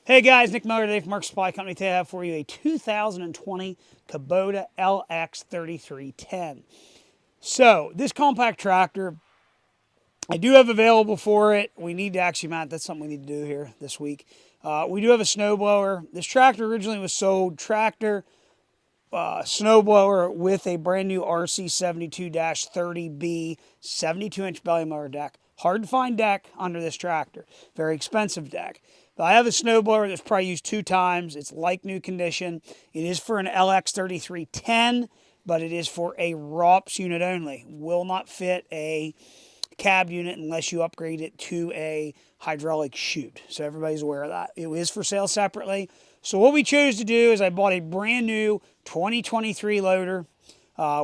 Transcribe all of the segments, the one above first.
Hey guys, Nick Mower today from Mark Supply Company. Today I have for you a 2020 Kubota LX3310. So, this compact tractor, I do have available for it. We need to actually mount, that's something we need to do here this week. We do have a snowblower. This tractor originally was sold tractor, snowblower with a brand new RC72-30B 72-inch belly mower deck. Hard to find deck under this tractor. Very expensive deck. But I have a snowblower that's probably used 2 times. It's like new condition. It is for an LX3310, but it is for a ROPS unit only. Will not fit a cab unit unless you upgrade it to a hydraulic chute. So everybody's aware of that. It is for sale separately. So what we chose to do is I bought a brand new 2023 loader.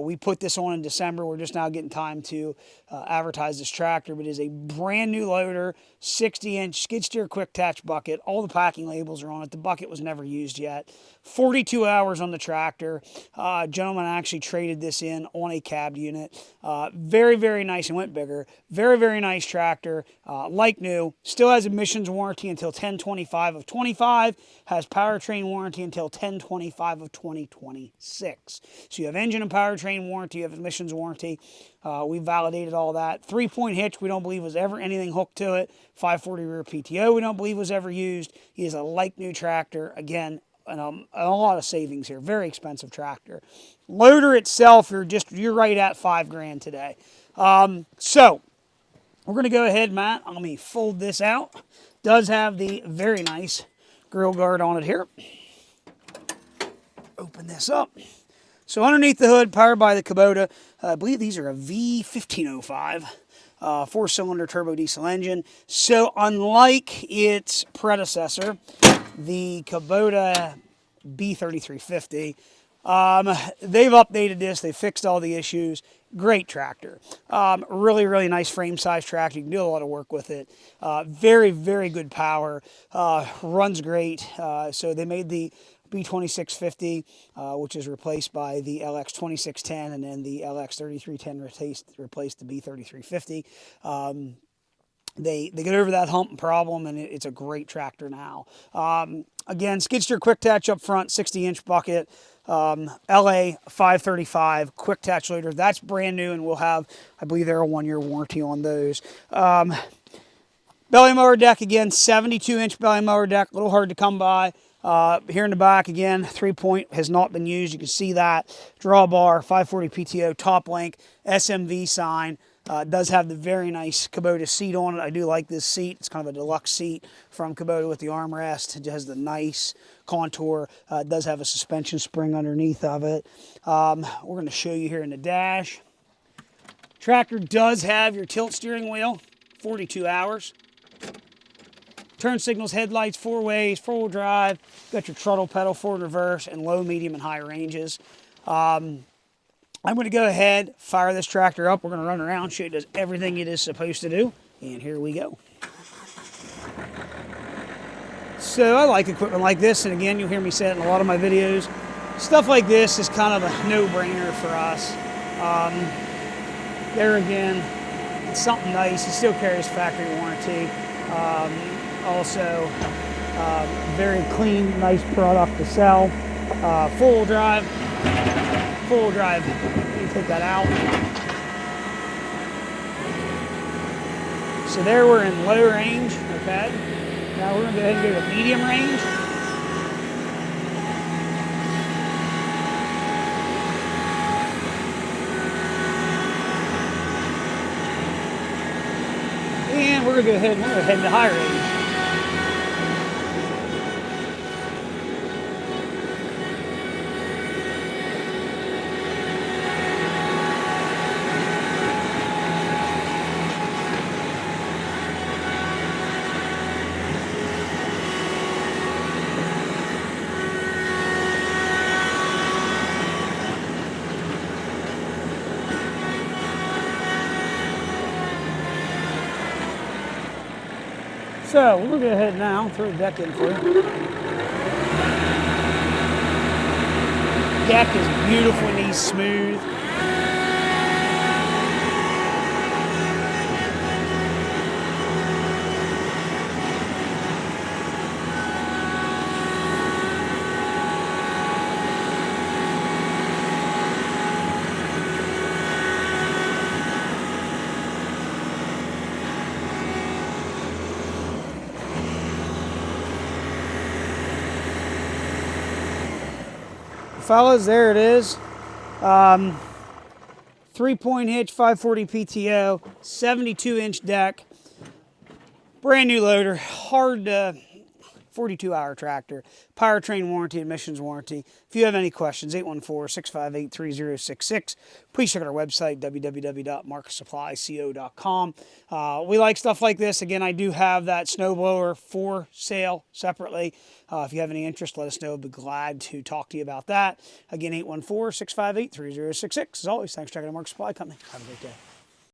We put this on in December. We're just now getting time to advertise this tractor, but it is a brand new loader, 60-inch skid steer quick attach bucket. All the packing labels are on it. The bucket was never used yet. 42 hours on the tractor. Gentleman actually traded this in on a cab unit. Very, very nice and went bigger. Very, very nice tractor. Like new. Still has emissions warranty until 10/25 of 25. Has powertrain warranty until 10/25 of 2026. So you have engine and powertrain warranty, you have emissions warranty. We validated all that. 3-point hitch, we don't believe was ever anything hooked to it. 540 rear PTO, we don't believe was ever used. He is a like new tractor. Again, and a lot of savings here. Very expensive tractor. Loader itself, you're right at $5,000 today. So we're going to go ahead, Matt. Let me fold this out. Does have the very nice grill guard on it here. Open this up. So underneath the hood, powered by the Kubota, I believe these are a V1505, 4-cylinder turbo diesel engine. So unlike its predecessor, the Kubota B3350, they've updated this. They fixed all the issues. Great tractor. Really, really nice frame size tractor. You can do a lot of work with it. Very, very good power. Runs great. So they made the B2650, which is replaced by the LX2610, and then the LX3310 replaced the B3350. They get over that hump problem, and it's a great tractor now. Again, skid steer quick attach up front, 60-inch bucket, LA 535 quick attach loader. That's brand new, and we'll have, I believe, they're a 1-year warranty on those. Belly mower deck, again, 72-inch belly mower deck, a little hard to come by. Here in the back, again, 3-point has not been used. You can see that. Drawbar, 540 PTO, top link, SMV sign. Does have the very nice Kubota seat on it. I do like this seat. It's kind of a deluxe seat from Kubota with the armrest. It has the nice contour. It does have a suspension spring underneath of it. We're going to show you here in the dash. Tractor does have your tilt steering wheel, 42 hours. Turn signals, headlights, 4 ways, 4-wheel drive. Got your throttle pedal, forward, reverse, and low, medium, and high ranges. I'm going to go ahead, fire this tractor up. We're going to run around, show it does everything it is supposed to do. And here we go. So I like equipment like this, and again, you'll hear me say it in a lot of my videos. Stuff like this is kind of a no-brainer for us. There again, it's something nice. It still carries factory warranty. Also, very clean, nice product to sell. Full drive. Let me take that out. So there we're in low range, okay? Now we're going to go ahead and go to medium range. And we're going to go ahead and head into high range. So we're going to go ahead now and throw the deck in for you. Deck is beautiful and he's smooth. Fellas, there it is. 3-point hitch, 540 PTO, 72-inch deck, brand new loader, hard 42-hour tractor, powertrain warranty, emissions warranty. If you have any questions, 814-658-3066. Please check out our website, www.marksupplyco.com. We like stuff like this. Again, I do have that snowblower for sale separately. If you have any interest, let us know. I'd be glad to talk to you about that. Again, 814-658-3066. As always, thanks for checking out Mark Supply Company. Have a great day.